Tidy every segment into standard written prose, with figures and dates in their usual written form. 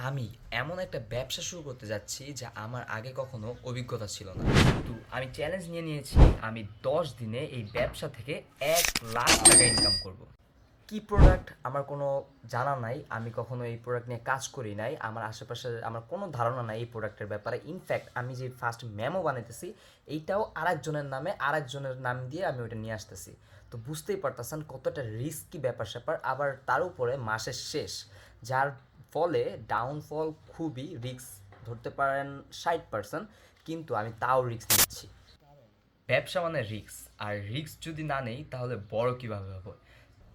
আমি এমন একটা ব্যবসা শুরু করতে যাচ্ছি যা আমার আগে কখনো অভিজ্ঞতা ছিল না। তো আমি চ্যালেঞ্জ নিয়ে নিয়েছি, আমি 10 দিনে এই ব্যবসা থেকে 1 লাখ টাকা ইনকাম করব। কি প্রোডাক্ট আমার কোনো জানা নাই, আমি কখনো এই প্রোডাক্ট নিয়ে কাজ করি নাই, আমার আশেপাশে আমার কোনো ধারণা নাই এই প্রোডাক্টের ব্যাপারে। ইনফ্যাক্ট আমি যে ফার্স্ট মেমো বানাইতেছি এইটাও আরেকজনের নামে, আরেকজনের নাম দিয়ে আমি ওটা নিয়ে আসতেছি। তো বুঝতেই পারতেছেন কতটা রিস্কি ব্যাপার স্যাপার, আবার তার উপরে মাসের শেষ, যার ফলে ডাউনফল খুবই রিস্ক। ধরতে পারেন 60%, কিন্তু আমি তাও রিস্ক নিচ্ছি। ব্যবসা মানে রিস্ক, আর রিস্ক যদি না নেই তাহলে বড় কীভাবে হবে।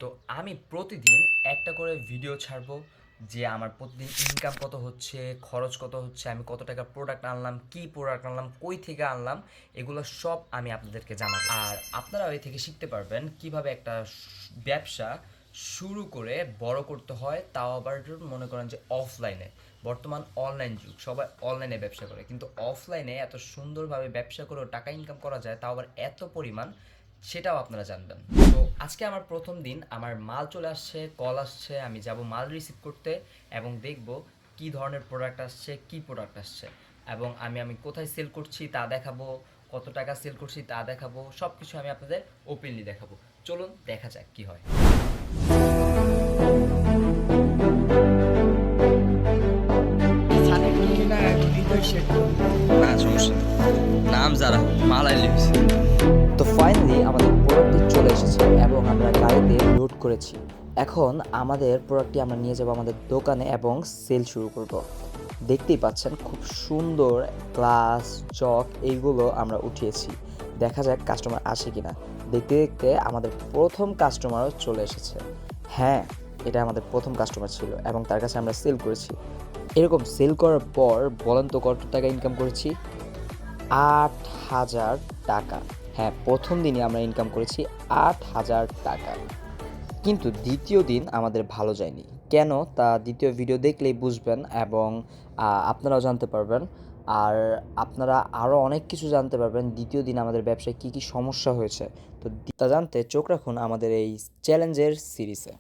তো আমি প্রতিদিন একটা করে ভিডিও ছাড়বো, যে আমার প্রতিদিন ইনকাম কত হচ্ছে, খরচ কত হচ্ছে, আমি কত টাকা প্রোডাক্ট আনলাম, কি প্রোডাক্ট আনলাম, কই থেকে আনলাম, এগুলো সব আমি আপনাদেরকে জানাবো। আর আপনারা ওই থেকে শিখতে পারবেন কিভাবে একটা ব্যবসা শুরু করে বড় করতে হয়, তাও আবার মনে করেন যে অফলাইনে। বর্তমান অনলাইন যুগ, সবাই অনলাইনে ব্যবসা করে, কিন্তু অফলাইনে এত সুন্দরভাবে ব্যবসা করেও টাকা ইনকাম করা যায়, তাও আবার এত পরিমাণ, সেটাও আপনারা জানবেন। তো আজকে আমার প্রথম দিন, আমার মাল চলে আসছে, কল আসছে, আমি যাব মাল রিসিভ করতে এবং দেখব কি ধরনের প্রোডাক্ট আসছে, কি প্রোডাক্ট আসছে, এবং আমি কোথায় সেল করছি তা দেখাবো, কত টাকা সেল করছি তা দেখাবো, সব কিছু আমি আপনাদের ওপেনলি দেখাবো। চলুন দেখা যাক কি হয়। না সমস্যা নেই, নাম যারা মালাই লিখছি। তো ফাইনালি আমাদের প্রোডাক্টটি চলে এসেছে এবং আমরা গাড়িতে লোড করেছি। এখন আমাদের প্রোডাক্টটি আমরা নিয়ে যাব আমাদের দোকানে এবং সেল শুরু করব। দেখতেই পাচ্ছেন খুব সুন্দর গ্লাস, চক এইগুলো আমরা উঠিয়েছি। দেখা যাক কাস্টমার আসে কিনা। দেখতে দেখতে আমাদের প্রথম কাস্টমারও চলে এসেছে। হ্যাঁ, এটা আমাদের প্রথম কাস্টমার ছিল এবং তার কাছে আমরা সেল করেছি। এরকম সেল করার পর বলেন তো কত টাকা ইনকাম করেছি? 8,000 টাকা। হ্যাঁ, প্রথম দিনই আমরা ইনকাম করেছি 8,000 টাকা। কিন্তু দ্বিতীয় দিন আমাদের ভালো যায়নি। কেন তা দ্বিতীয় ভিডিও দেখলেই বুঝবেন এবং আপনারাও জানতে পারবেন। আর আপনারা আরও অনেক কিছু জানতে পারবেন দ্বিতীয় দিন আমাদের ব্যবসায় কী কী সমস্যা হয়েছে। তো তা জানতে চোখ রাখুন আমাদের এই চ্যালেঞ্জের সিরিজে।